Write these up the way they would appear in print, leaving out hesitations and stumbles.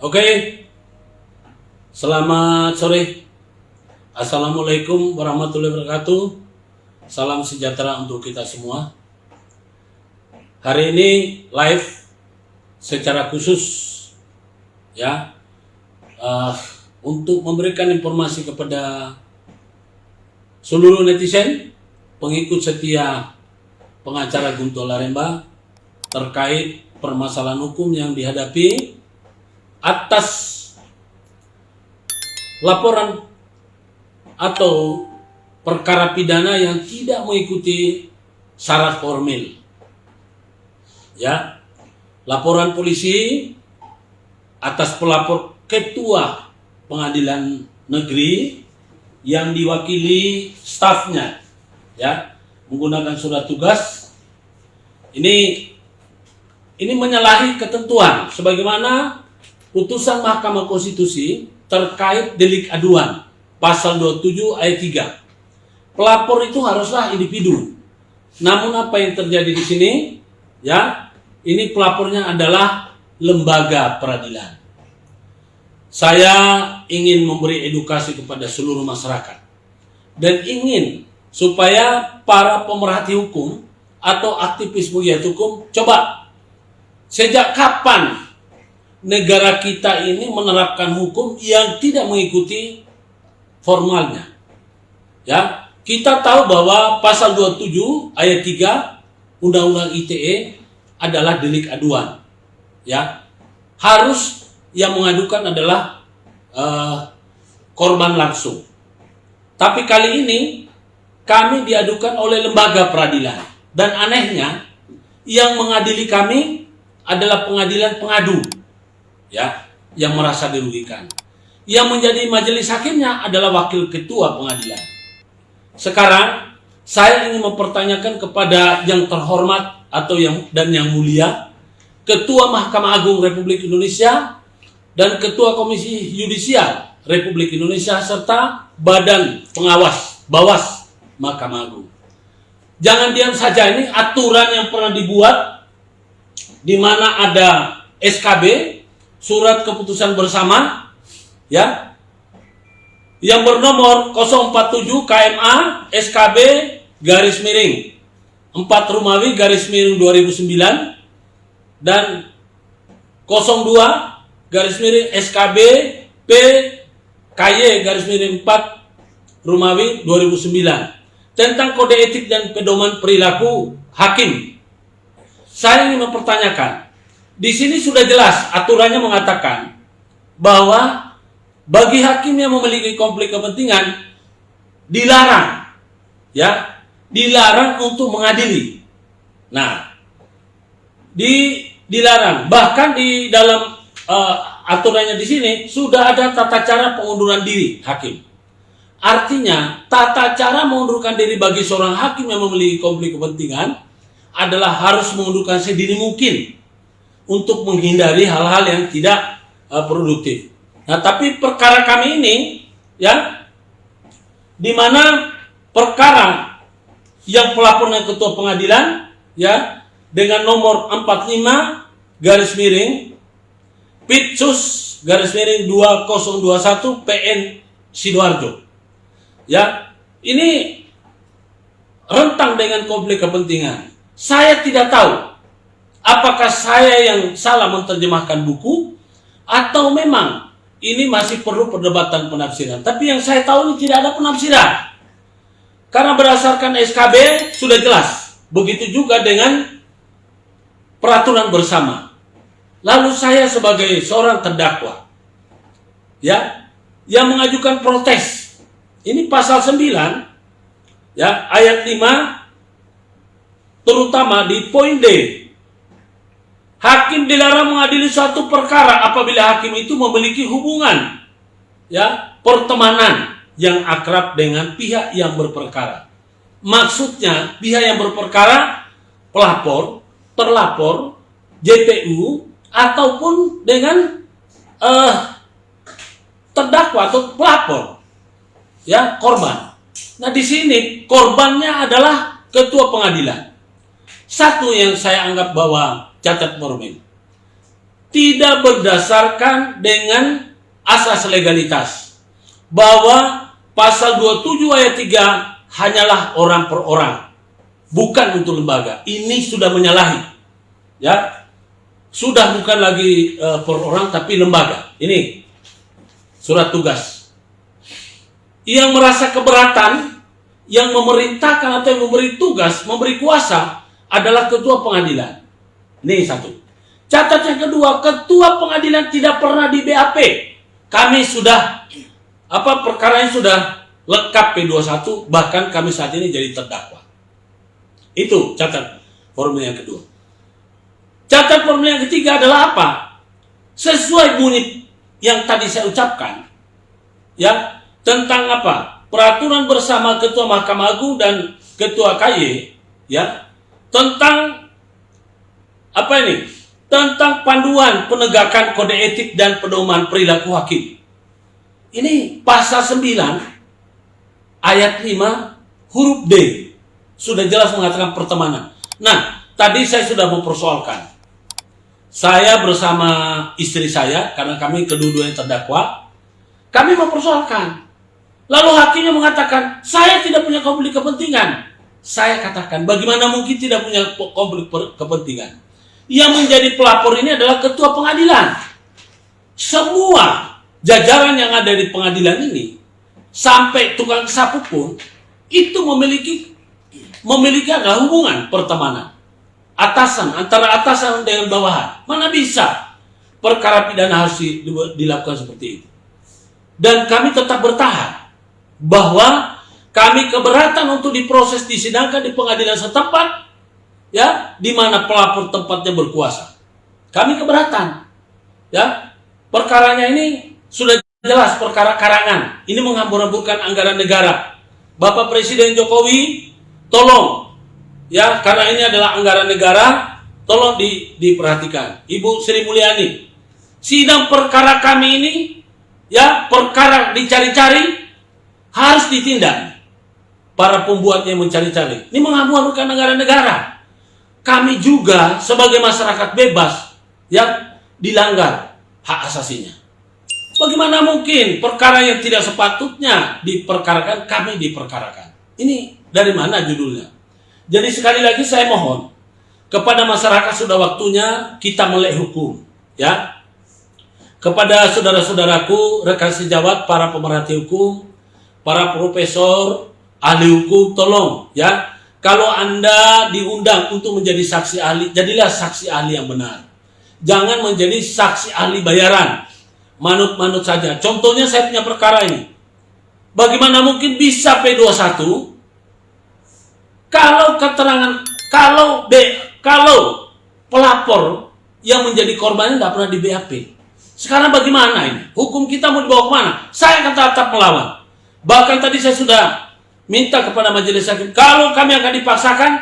Oke, selamat sore. Assalamualaikum warahmatullahi wabarakatuh. Salam sejahtera untuk kita semua. Hari ini live secara khusus ya, untuk memberikan informasi kepada seluruh netizen, pengikut setia pengacara Guntur Laremba terkait permasalahan hukum yang dihadapi atas laporan atau perkara pidana yang tidak mengikuti syarat formil. Ya, laporan polisi atas pelapor ketua pengadilan negeri yang diwakili stafnya, ya, menggunakan surat tugas. Ini menyalahi ketentuan sebagaimana putusan Mahkamah Konstitusi terkait delik aduan pasal 27 ayat 3. Pelapor itu haruslah individu. Namun apa yang terjadi di sini, ya, ini pelapornya adalah lembaga peradilan. Saya ingin memberi edukasi kepada seluruh masyarakat dan ingin supaya para pemerhati hukum atau aktivis pegiat hukum, coba sejak kapan negara kita ini menerapkan hukum yang tidak mengikuti formalnya? Ya, kita tahu bahwa pasal 27 ayat 3 Undang-Undang ITE adalah delik aduan. Ya, harus yang mengadukan adalah korban langsung. Tapi kali ini kami diadukan oleh lembaga peradilan, dan anehnya yang mengadili kami adalah pengadilan pengadu, ya, yang merasa dirugikan. Yang menjadi majelis hakimnya adalah wakil ketua pengadilan. Sekarang saya ingin mempertanyakan kepada yang terhormat atau yang mulia, Ketua Mahkamah Agung Republik Indonesia dan Ketua Komisi Yudisial Republik Indonesia serta Badan Pengawas Bawas Mahkamah Agung. Jangan diam saja, ini aturan yang pernah dibuat di mana ada SKB, surat keputusan bersama, ya, yang bernomor 047 KMA SKB garis miring 4 Rumawi garis miring 2009 dan 02 garis miring SKB P KY garis miring 4 Rumawi 2009 tentang kode etik dan pedoman perilaku hakim. Saya ingin mempertanyakan, di sini sudah jelas aturannya mengatakan bahwa bagi hakim yang memiliki konflik kepentingan dilarang, ya, dilarang untuk mengadili. Nah, dilarang. Bahkan di dalam aturannya di sini sudah ada tata cara pengunduran diri hakim. Artinya tata cara mengundurkan diri bagi seorang hakim yang memiliki konflik kepentingan adalah harus mengundurkan sedini mungkin untuk menghindari hal-hal yang tidak produktif. Nah, tapi perkara kami ini, ya, di mana perkara yang pelapornya ketua pengadilan, ya, dengan nomor 45 garis miring Pitsus garis miring 2021 PN Sidoarjo, ya, ini rentang dengan konflik kepentingan. Saya tidak tahu apakah saya yang salah menerjemahkan buku atau memang ini masih perlu perdebatan penafsiran. Tapi yang saya tahu ini tidak ada penafsiran. Karena berdasarkan SKB sudah jelas. Begitu juga dengan peraturan bersama. Lalu saya sebagai seorang terdakwa, ya, yang mengajukan protes. Ini pasal 9, ya, ayat 5 terutama di poin D. Hakim dilarang mengadili suatu perkara apabila hakim itu memiliki hubungan, ya, pertemanan yang akrab dengan pihak yang berperkara. Maksudnya pihak yang berperkara pelapor, terlapor, JPU ataupun dengan terdakwa atau pelapor, ya, korban. Nah, di sini korbannya adalah ketua pengadilan. Satu yang saya anggap bahwa cacat formil. tidak berdasarkan dengan asas legalitas. Bahwa pasal 27 ayat 3 hanyalah orang per orang, bukan untuk lembaga. Ini sudah menyalahi. Ya. Sudah bukan lagi per orang tapi lembaga. Ini surat tugas. Yang merasa keberatan, yang memerintahkan atau yang memberi tugas, memberi kuasa adalah ketua pengadilan. Ini satu. Catat yang kedua, ketua pengadilan tidak pernah di BAP. Kami sudah perkaranya sudah lengkap P21, bahkan kami saat ini jadi terdakwa. Itu catat formulir yang kedua. Catat formulir yang ketiga adalah apa? Sesuai bunyi yang tadi saya ucapkan, ya, tentang apa? Peraturan bersama Ketua Mahkamah Agung dan Ketua KY, ya, tentang apa ini? Tentang panduan penegakan kode etik dan pedoman perilaku hakim. Ini pasal 9 ayat 5 huruf D sudah jelas mengatakan pertemanan. Nah, tadi saya sudah mempersoalkan. Saya bersama istri saya, karena kami kedua-duanya terdakwa, kami mempersoalkan. Lalu hakimnya mengatakan, saya tidak punya konflik kepentingan. Saya katakan, bagaimana mungkin tidak punya konflik kepentingan? Yang menjadi pelapor ini adalah ketua pengadilan. Semua jajaran yang ada di pengadilan ini, sampai tukang sapu pun, itu memiliki adalah hubungan pertemanan. Atasan, antara atasan dengan bawahan. Mana bisa perkara pidana harus dilakukan seperti itu. Dan kami tetap bertahan bahwa kami keberatan untuk diproses disidangkan di pengadilan setempat, ya, di mana pelapor tempatnya berkuasa. Kami keberatan, ya. Perkaranya ini sudah jelas perkara karangan. Ini menghambur-hamburkan anggaran negara. Bapak Presiden Jokowi, tolong, ya, karena ini adalah anggaran negara, tolong diperhatikan. Ibu Sri Mulyani, sidang perkara kami ini, ya, perkara dicari-cari, harus ditindak. Para pembuatnya mencari-cari. Ini menghambur-hamburkan anggaran negara. Kami juga sebagai masyarakat bebas, ya, dilanggar hak asasinya. Bagaimana mungkin perkara yang tidak sepatutnya diperkarakan, kami diperkarakan? Ini dari mana judulnya? Jadi sekali lagi saya mohon kepada masyarakat, sudah waktunya kita melek hukum, ya. Kepada saudara-saudaraku, rekan sejawat, para pemerhati hukum, para profesor, ahli hukum, tolong, ya. Kalau Anda diundang untuk menjadi saksi ahli, jadilah saksi ahli yang benar. Jangan menjadi saksi ahli bayaran, manut-manut saja. Contohnya saya punya perkara ini. Bagaimana mungkin bisa P21 kalau keterangan, kalau pelapor yang menjadi korbannya tidak pernah di BAP. Sekarang bagaimana ini? Hukum kita mau dibawa kemana? Saya akan tetap melawan. Bahkan tadi saya sudah minta kepada majelis hakim, kalau kami akan dipaksakan,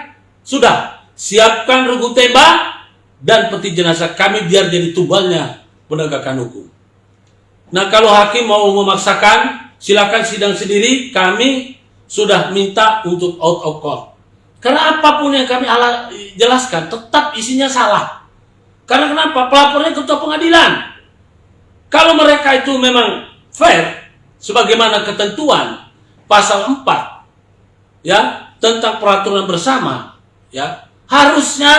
sudah siapkan regu tembak dan peti jenazah kami biar jadi tubalnya penegakan hukum. Nah, kalau hakim mau memaksakan, silakan sidang sendiri. Kami sudah minta untuk out of court. Karena apapun yang kami jelaskan tetap isinya salah. Karena kenapa? Pelapornya ketua pengadilan. Kalau mereka itu memang fair, sebagaimana ketentuan pasal 4, ya, tentang peraturan bersama, ya, harusnya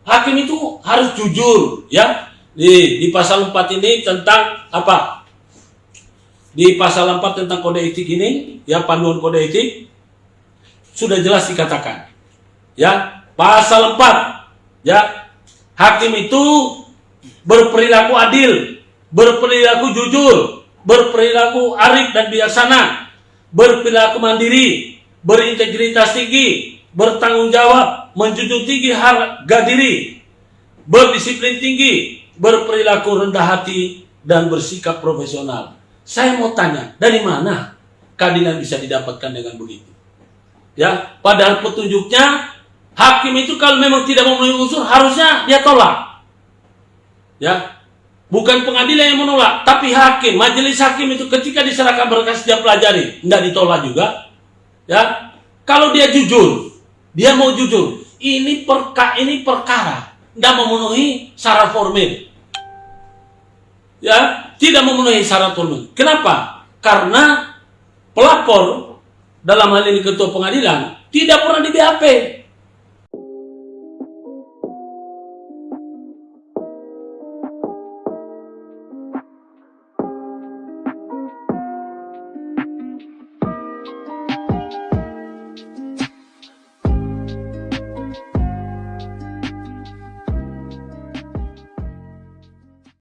hakim itu harus jujur, ya. Di pasal 4 ini tentang apa? Di pasal 4 tentang kode etik ini, ya, panduan kode etik, sudah jelas dikatakan, ya, pasal 4, ya, hakim itu berperilaku adil, berperilaku jujur, berperilaku arif dan bijaksana, berperilaku mandiri, berintegritas tinggi, bertanggung jawab, menjunjung tinggi harga diri, berdisiplin tinggi, berperilaku rendah hati, dan bersikap profesional. Saya mau tanya, dari mana keadilan bisa didapatkan dengan begitu? Ya, padahal petunjuknya hakim itu kalau memang tidak memenuhi unsur harusnya dia tolak. Ya, bukan pengadilan yang menolak, tapi hakim, majelis hakim itu ketika diserahkan berkas dia pelajari, tidak ditolak juga. Ya, kalau dia jujur, dia mau jujur, ini perkara tidak memenuhi syarat formil. ya tidak memenuhi syarat formal. Kenapa? Karena pelapor dalam hal ini ketua pengadilan tidak pernah di BAP.